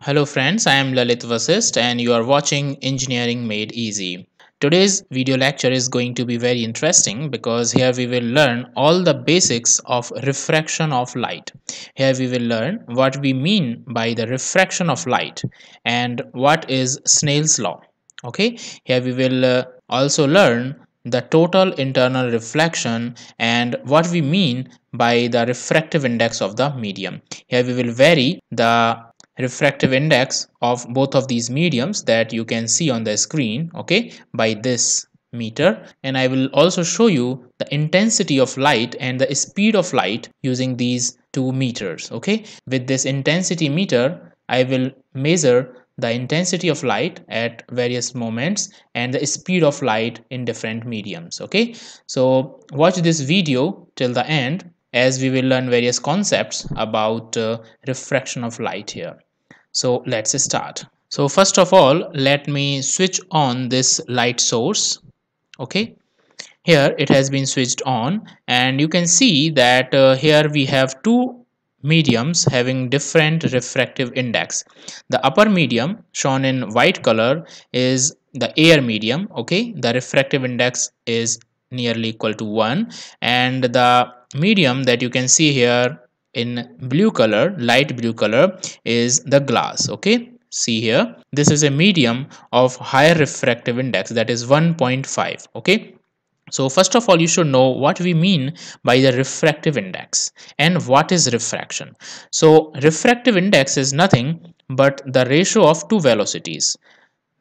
Hello friends, I am Lalit Vasist and you are watching Engineering Made Easy. Today's video lecture is going to be very interesting because here we will learn all the basics of refraction of light. Here we will learn what we mean by the refraction of light and what is Snell's law. Okay, here we will also learn the total internal reflection and what we mean by the refractive index of the medium. Here we will vary the refractive index of both of these mediums that you can see on the screen, okay, by this meter, and I will also show you the intensity of light and the speed of light using these two meters. Okay, with this intensity meter I will measure the intensity of light at various moments and the speed of light in different mediums. Okay, so watch this video till the end as we will learn various concepts about refraction of light here. So let's start. So first of all, let me switch on this light source. Okay, here it has been switched on and you can see that here we have two mediums having different refractive index. The upper medium shown in white color is the air medium. Okay, the refractive index is nearly equal to 1, and the medium that you can see here in blue color, light blue color, is the glass. Okay, see here, this is a medium of higher refractive index, that is 1.5. okay, so first of all you should know what we mean by the refractive index and what is refraction. So refractive index is nothing but the ratio of two velocities,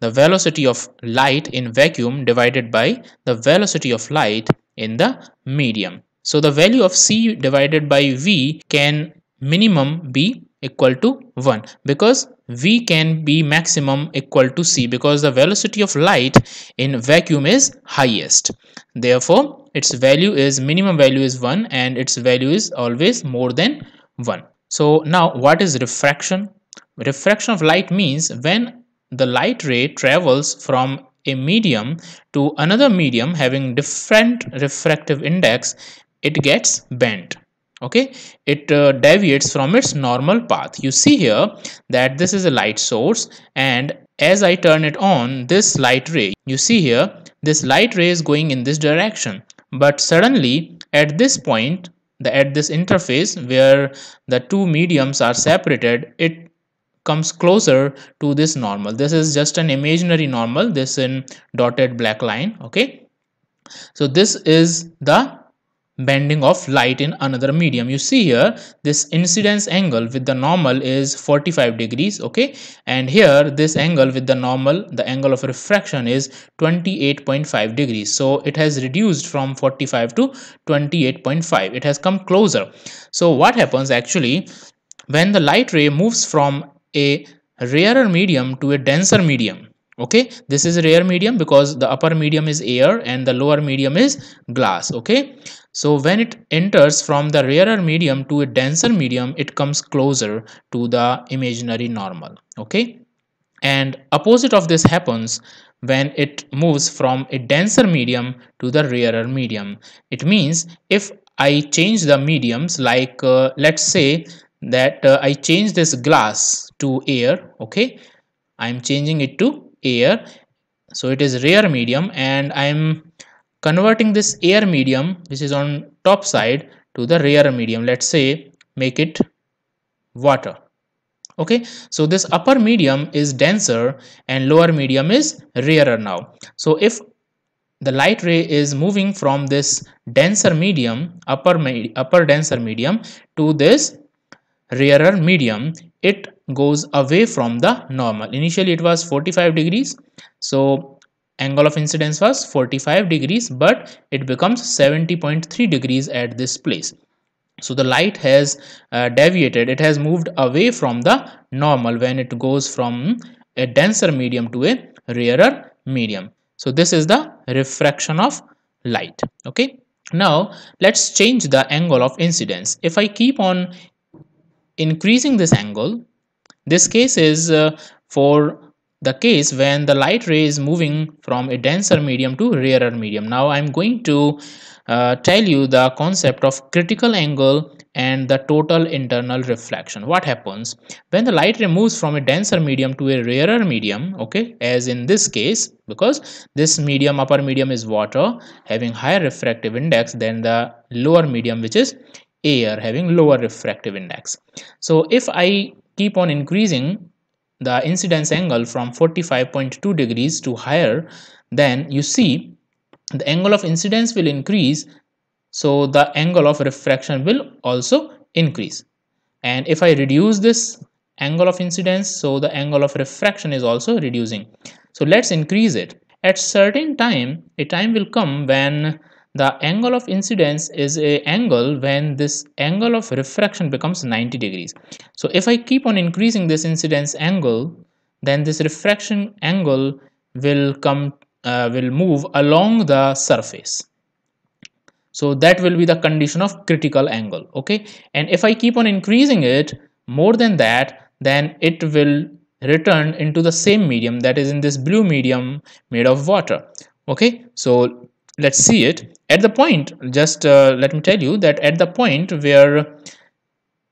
the velocity of light in vacuum divided by the velocity of light in the medium. So the value of C divided by V can minimum be equal to 1 because V can be maximum equal to C because the velocity of light in vacuum is highest. Therefore, its value is minimum value is 1 and its value is always more than 1. So now what is refraction? Refraction of light means when the light ray travels from a medium to another medium having different refractive index, it gets bent. Okay, it deviates from its normal path. You see here that this is a light source, and as I turn it on, this light ray, you see here this light ray is going in this direction, but suddenly at this point, at this interface where the two mediums are separated, it comes closer to this normal. This is just an imaginary normal, this in dotted black line. Okay, so this is the bending of light in another medium. You see here this incidence angle with the normal is 45 degrees. Okay, and here this angle with the normal, the angle of refraction, is 28.5 degrees. So it has reduced from 45 to 28.5. It has come closer. So what happens actually when the light ray moves from a rarer medium to a denser medium? Okay, this is a rare medium because the upper medium is air and the lower medium is glass. Okay, so when it enters from the rarer medium to a denser medium, it comes closer to the imaginary normal. Okay, and opposite of this happens when it moves from a denser medium to the rarer medium. It means if I change the mediums, like let's say that I change this glass to air. Okay, I'm changing it to air, so it is rare medium, and I'm converting this air medium which is on top side to the rarer medium. Let's say make it water. Okay, so this upper medium is denser and lower medium is rarer now. So if the light ray is moving from this denser medium, upper denser medium, to this rarer medium, it goes away from the normal. Initially it was 45 degrees, so angle of incidence was 45 degrees, but it becomes 70.3 degrees at this place. So the light has deviated, it has moved away from the normal when it goes from a denser medium to a rarer medium. So this is the refraction of light. Okay, now let's change the angle of incidence. If I keep on increasing this angle, this case is for the case when the light ray is moving from a denser medium to rarer medium. Now I'm going to tell you the concept of critical angle and the total internal reflection. What happens when the light ray moves from a denser medium to a rarer medium, okay, as in this case, because this medium, upper medium, is water having higher refractive index than the lower medium, which is air having lower refractive index. So if I keep on increasing the incidence angle from 45.2 degrees to higher, then you see the angle of incidence will increase, so the angle of refraction will also increase. And if I reduce this angle of incidence, so the angle of refraction is also reducing. So let's increase it. At certain time, a time will come when the angle of incidence is a angle when this angle of refraction becomes 90 degrees. So if I keep on increasing this incidence angle, then this refraction angle will move along the surface. So that will be the condition of critical angle, okay. And if I keep on increasing it more than that, then it will return into the same medium, that is in this blue medium made of water, okay. So let's see it at the point. Just let me tell you that at the point where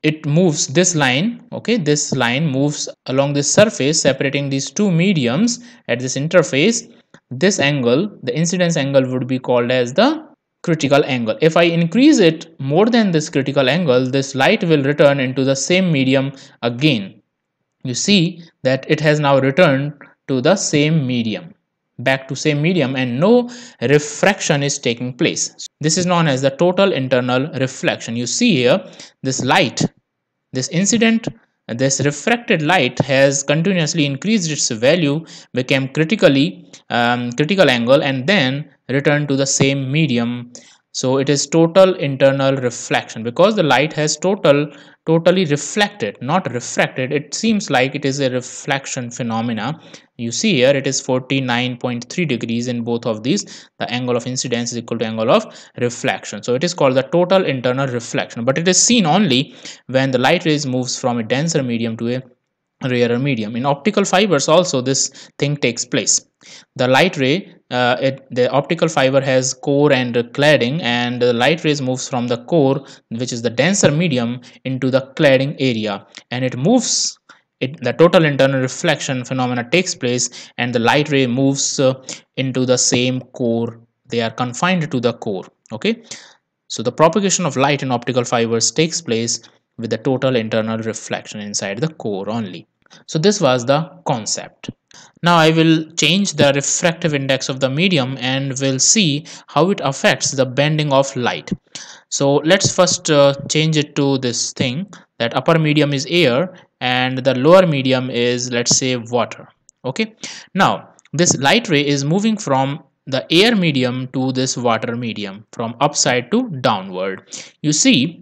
it moves, this line, okay, this line moves along this surface separating these two mediums at this interface, this angle, the incidence angle, would be called as the critical angle. If I increase it more than this critical angle, this light will return into the same medium again. You see that it has now returned to the same medium, back to same medium, and no refraction is taking place. This is known as the total internal reflection. You see here, this light, this incident, this refracted light has continuously increased its value, became critical angle, and then returned to the same medium. So it is total internal reflection, because the light has totally reflected, not refracted. It seems like it is a reflection phenomena. You see here it is 49.3 degrees in both of these. The angle of incidence is equal to angle of reflection. So it is called the total internal reflection, but it is seen only when the light rays moves from a denser medium to a rarer medium. In optical fibers also this thing takes place. The light ray, the optical fiber has core and cladding, and the light rays moves from the core, which is the denser medium, into the cladding area, and it moves the total internal reflection phenomena takes place, and the light ray moves into the same core. They are confined to the core, okay. So the propagation of light in optical fibers takes place with the total internal reflection inside the core only. So this was the concept. Now I will change the refractive index of the medium and we'll see how it affects the bending of light. So let's first change it to this thing, that upper medium is air and the lower medium is, let's say, water, okay. Now this light ray is moving from the air medium to this water medium, from upside to downward. You see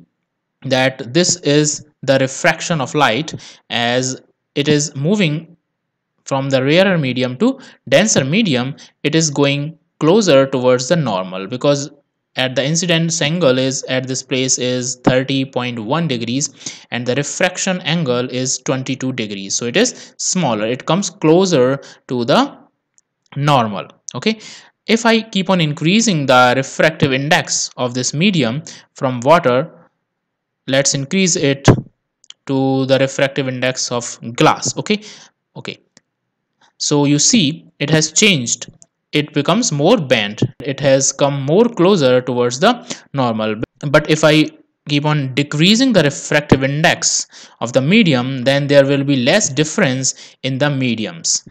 that this is the refraction of light, as it is moving from the rarer medium to denser medium. It is going closer towards the normal, because at the incidence angle is at this place is 30.1 degrees and the refraction angle is 22 degrees, so it is smaller, it comes closer to the normal, okay. If I keep on increasing the refractive index of this medium from water, let's increase it to the refractive index of glass, okay. So you see it has changed, it becomes more bent, it has come more closer towards the normal. But if I keep on decreasing the refractive index of the medium, then there will be less difference in the mediums.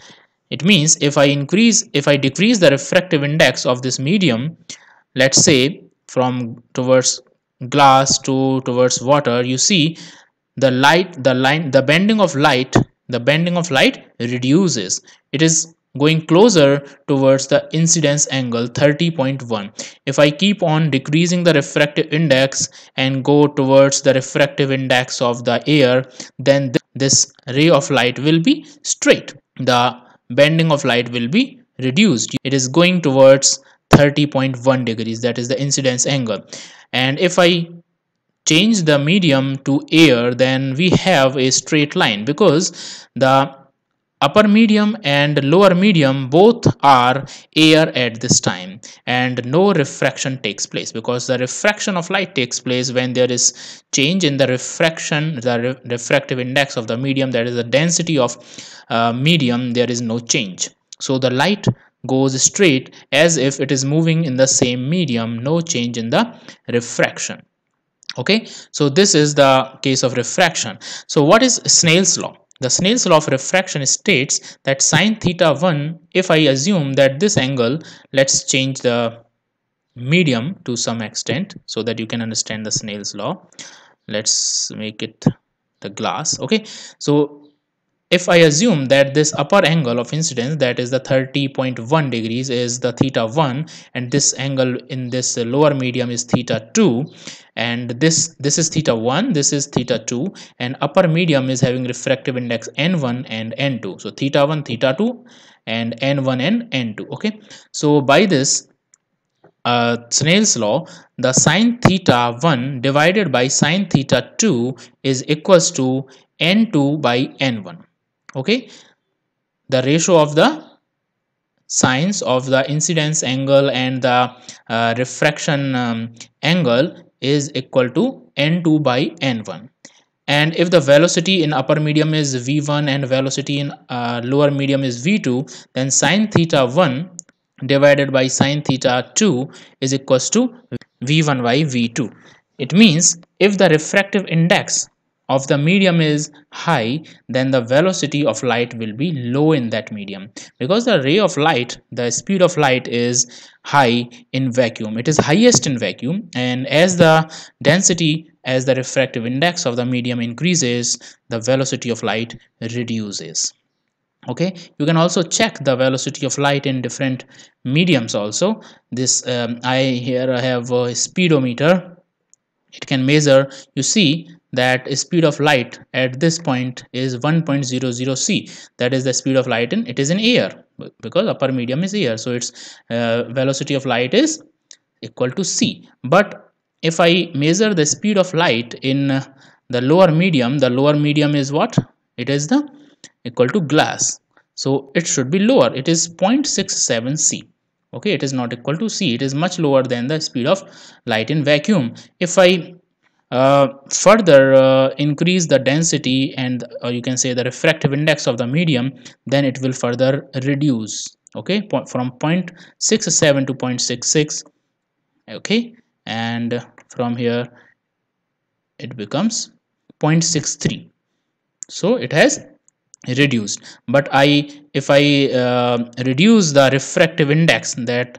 It means if I decrease the refractive index of this medium, let's say from towards glass to towards water, you see the bending of light reduces. It is going closer towards the incidence angle 30.1. If I keep on decreasing the refractive index and go towards the refractive index of the air, then this ray of light will be straight, the bending of light will be reduced. It is going towards 30.1 degrees, that is the incidence angle. And if I change the medium to air, then we have a straight line, because the upper medium and lower medium both are air at this time, and no refraction takes place, because the refraction of light takes place when there is change in the refraction, the refractive index of the medium, that is the density of medium, there is no change. So the light goes straight as if it is moving in the same medium, no change in the refraction. Okay, so this is the case of refraction. So what is Snell's law? The Snell's law of refraction states that sine theta 1, if I assume that this angle, let's change the medium to some extent so that you can understand the Snell's law. Let's make it the glass. Okay, so if I assume that this upper angle of incidence, that is the 30.1 degrees, is the theta 1, and this angle in this lower medium is theta 2, and this is theta 1, this is theta 2, and upper medium is having refractive index n1 and n2, so theta 1, theta 2, and n1 and n2. Okay, so by this Snell's law, the sine theta 1 divided by sine theta 2 is equals to n2 by n1. Okay, the ratio of the sines of the incidence angle and the refraction angle is equal to n2 by n1. And if the velocity in upper medium is v1 and velocity in lower medium is v2, then sine theta 1 divided by sine theta 2 is equals to v1 by v2. It means if the refractive index of the medium is high, then the velocity of light will be low in that medium, because the ray of light, the speed of light is high in vacuum, it is highest in vacuum, and as the density, as the refractive index of the medium increases, the velocity of light reduces. Okay, you can also check the velocity of light in different mediums also. This I have a speedometer, it can measure, you see that speed of light at this point is 1.00 c, that is the speed of light in, it is in air, because upper medium is air, so its velocity of light is equal to c. But if I measure the speed of light in the lower medium is what, it is the equal to glass, so it should be lower, it is 0.67 c. Okay, it is not equal to c, it is much lower than the speed of light in vacuum. If I further increase the density and you can say the refractive index of the medium, then it will further reduce. Okay, from 0.67 to 0.66. Okay, and from here it becomes 0.63, so it has reduced. But if I reduce the refractive index, that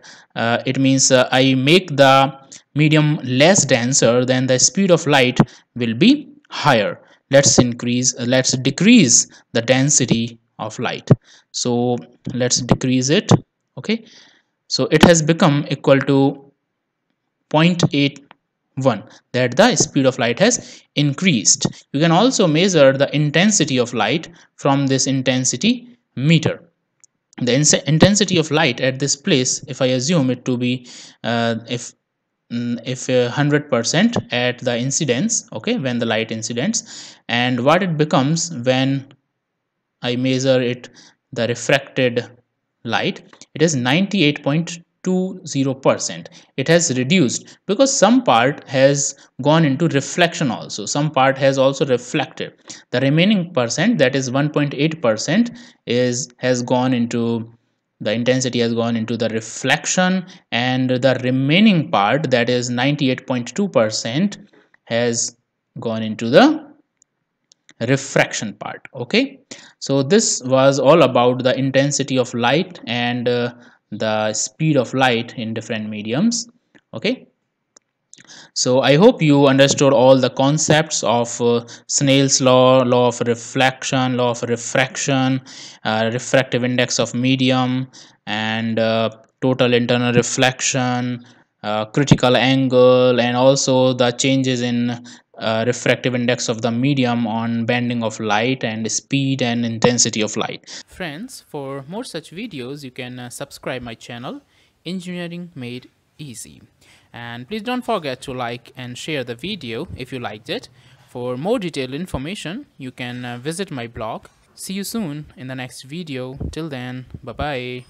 it means I make the medium less denser, then the speed of light will be higher. Let's decrease the density of light, so let's decrease it. Okay, so it has become equal to 0.81, that the speed of light has increased. You can also measure the intensity of light from this intensity meter. The intensity of light at this place, if I assume it to be if 100% at the incidence, okay, when the light incidents, and what it becomes when I measure it, the refracted light, it is 98.20%. it has reduced because some part has gone into reflection also, some part has also reflected. The remaining percent, that is 1.8%, has gone into, the intensity has gone into the reflection, and the remaining part, that is 98.2%, has gone into the refraction part. Okay, so this was all about the intensity of light and the speed of light in different mediums. Okay, so I hope you understood all the concepts of Snell's law of reflection, law of refraction, refractive index of medium, and total internal reflection, critical angle, and also the changes in refractive index of the medium on bending of light and speed and intensity of light. Friends, for more such videos, you can subscribe my channel, Engineering Made Easy. And please don't forget to like and share the video if you liked it. For more detailed information, you can visit my blog See you soon in the next video. Till then, bye bye.